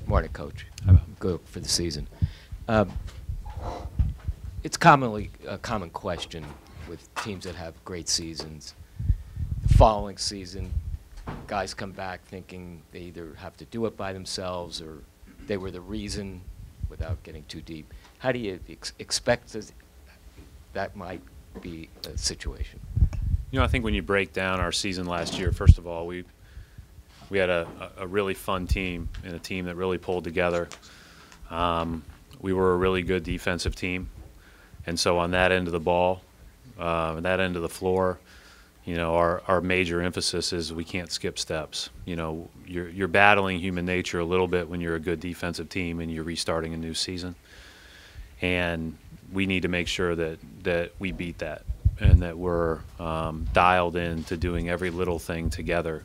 Morning, Coach. I'm good for the season. It's commonly a common question with teams that have great seasons. The following season, guys come back thinking they either have to do it by themselves or they were the reason, without getting too deep. How do you expect that might be a situation? You know, I think when you break down our season last year, first of all, we had a really fun team and a team that really pulled together. We were a really good defensive team. And so on that end of the ball, that end of the floor, you know, our major emphasis is we can't skip steps. You know, you're battling human nature a little bit when you're a good defensive team and you're restarting a new season. And we need to make sure that we beat that and that we're dialed in to doing every little thing together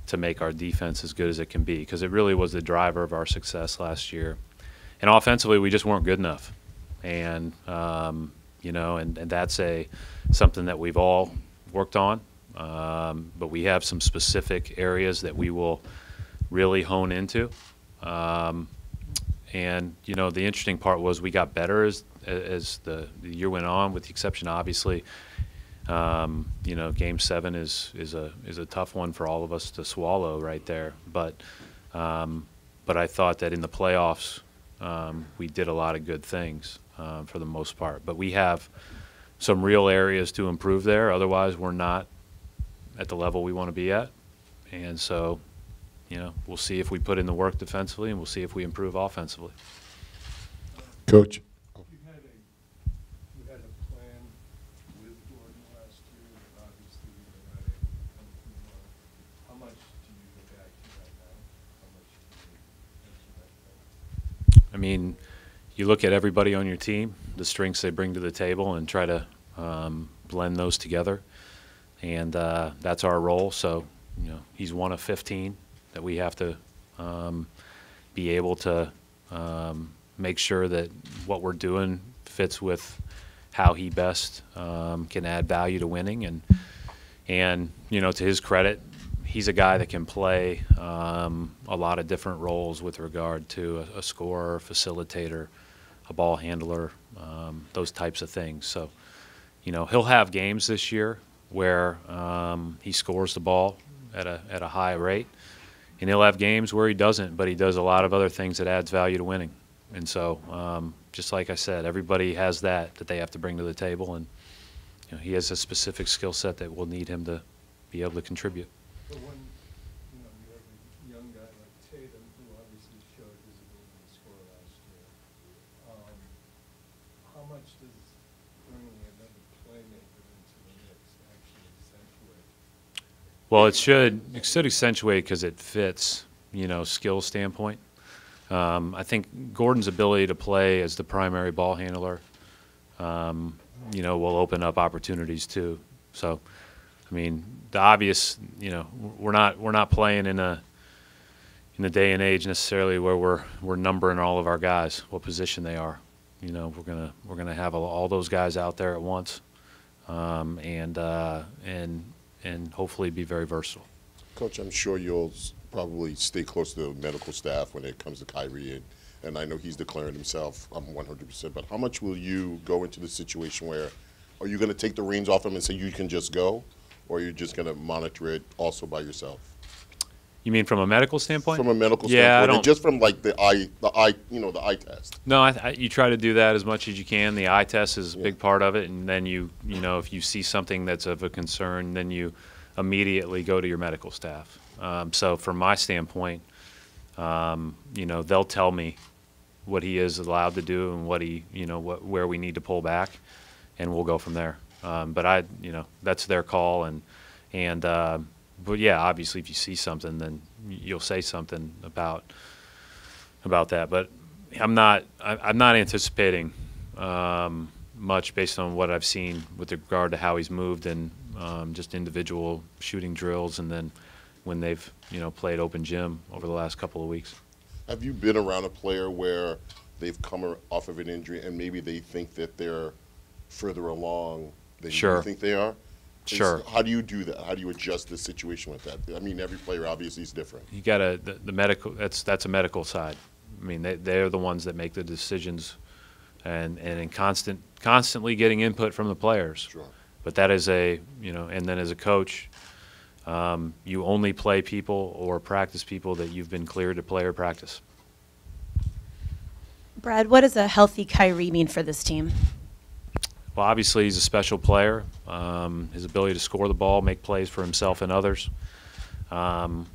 to make our defense as good as it can be, because it really was the driver of our success last year. And offensively, we just weren't good enough. And, you know, and that's something that we've all worked on. But we have some specific areas that we will really hone into. And, you know, the interesting part was we got better as the year went on, with the exception, obviously, you know, Game 7 is a tough one for all of us to swallow right there. But I thought that in the playoffs we did a lot of good things for the most part. But we have some real areas to improve there. Otherwise, we're not at the level we want to be at. And so, you know, we'll see if we put in the work defensively, and we'll see if we improve offensively. Coach. You had a plan with Gordon last year, and obviously you were not able to come through. How much do you go back to that now? How much do you answer that question? I mean, you look at everybody on your team, the strengths they bring to the table, and try to blend those together. And that's our role. So, you know, he's one of 15 that we have to be able to make sure that what we're doing fits with how he best can add value to winning. And you know, to his credit, he's a guy that can play a lot of different roles with regard to a scorer, facilitator, a ball handler, those types of things. So, you know, he'll have games this year where he scores the ball at a high rate, and he'll have games where he doesn't, but he does a lot of other things that adds value to winning. And so, just like I said, everybody has that they have to bring to the table, and you know, he has a specific skill set that will need him to be able to contribute. But when you know you have a young guy like Tatum, who obviously showed his ability to score last year, how much does bringing another playmaker into the mix actually accentuate? Well, it should accentuate because it fits, you know, skill standpoint. I think Gordon's ability to play as the primary ball handler, you know, will open up opportunities too. So, I mean, the obvious, you know, we're not playing in a day and age necessarily where we're numbering all of our guys, what position they are. You know, we're gonna have all those guys out there at once, and hopefully be very versatile. Coach, I'm sure you'll probably stay close to the medical staff when it comes to Kyrie, and I know he's declaring himself 100%, but how much will you go into the situation where, are you going to take the reins off him and say you can just go, or are you just going to monitor it also by yourself? You mean from a medical standpoint? From a medical yeah, standpoint, and just from like the eye test. No, you try to do that as much as you can. The eye test is a big part of it, and then you know, if you see something that's of a concern, then you immediately go to your medical staff. So from my standpoint, you know, they'll tell me what he is allowed to do and what he, you know, where we need to pull back, and we'll go from there. But you know, that's their call, but yeah, obviously, if you see something, then you'll say something about that. But I'm not anticipating much based on what I've seen with regard to how he's moved and just individual shooting drills, and then when they've, you know, played open gym over the last couple of weeks. Have you been around a player where they've come off of an injury and maybe they think that they're further along than Sure. you think they are? Sure. How do you do that? How do you adjust the situation with that? I mean, every player obviously is different. You got to the medical. That's a medical side. I mean, they're the ones that make the decisions, and in constantly getting input from the players. Sure. But that is and then as a coach, you only play people or practice people that you've been cleared to play or practice. Brad, what does a healthy Kyrie mean for this team? Well, obviously he's a special player. His ability to score the ball, make plays for himself and others, and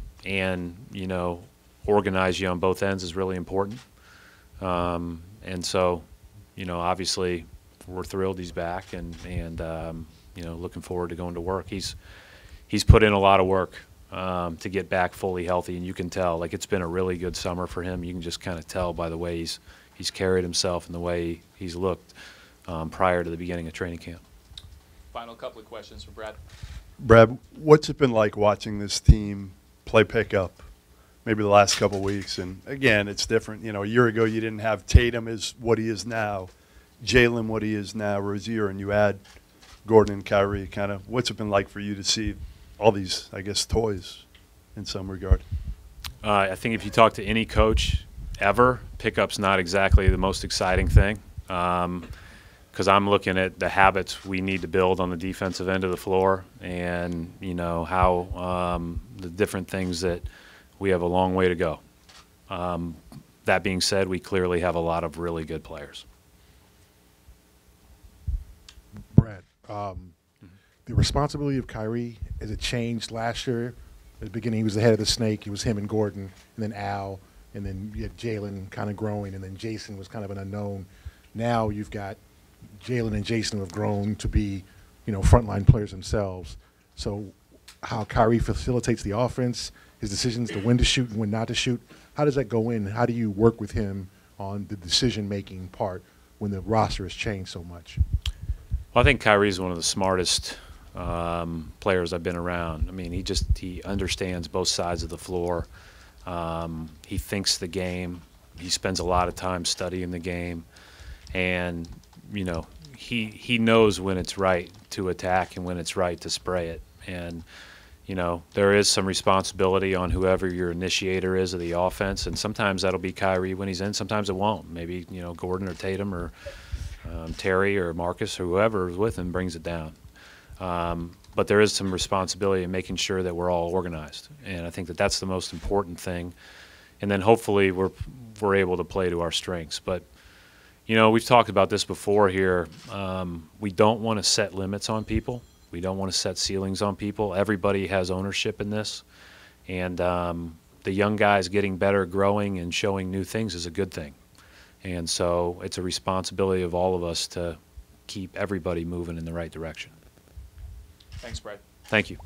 organize you on both ends is really important. And so, obviously we're thrilled he's back, and looking forward to going to work. He's put in a lot of work to get back fully healthy, and you can tell, like, it's been a really good summer for him. You can just kind of tell by the way he's carried himself and the way he's looked prior to the beginning of training camp. Final couple of questions for Brad. Brad, what's it been like watching this team play pickup maybe the last couple of weeks? And again, it's different. A year ago you didn't have Tatum is what he is now, Jalen what he is now, Rozier, and you add Gordon and Kyrie. Kind of what's it been like for you to see all these, I guess, toys in some regard? I think if you talk to any coach ever, pickup's not exactly the most exciting thing. Because I'm looking at the habits we need to build on the defensive end of the floor, and how the different things that we have a long way to go. That being said, we clearly have a lot of really good players. Brad, the responsibility of Kyrie, has it changed last year? At the beginning, he was the head of the snake. It was him and Gordon, and then Al, and then you had Jalen kind of growing, and then Jason was kind of an unknown. Now you've got Jalen and Jason who have grown to be, frontline players themselves. So how Kyrie facilitates the offense, his decisions to when to shoot and when not to shoot, how does that go in? How do you work with him on the decision-making part when the roster has changed so much? Well, I think Kyrie is one of the smartest players I've been around. I mean, he understands both sides of the floor. He thinks the game. He spends a lot of time studying the game, and he knows when it's right to attack and when it's right to spray it. And there is some responsibility on whoever your initiator is of the offense, and sometimes that'll be Kyrie when he's in. Sometimes it won't. Maybe Gordon or Tatum or Terry or Marcus or whoever is with him brings it down. But there is some responsibility in making sure that we're all organized, and I think that that's the most important thing. And then hopefully we're able to play to our strengths. But we've talked about this before here. We don't want to set limits on people. We don't want to set ceilings on people. Everybody has ownership in this, and the young guys getting better, growing, and showing new things is a good thing. And so it's a responsibility of all of us to keep everybody moving in the right direction. Thanks, Brad. Thank you.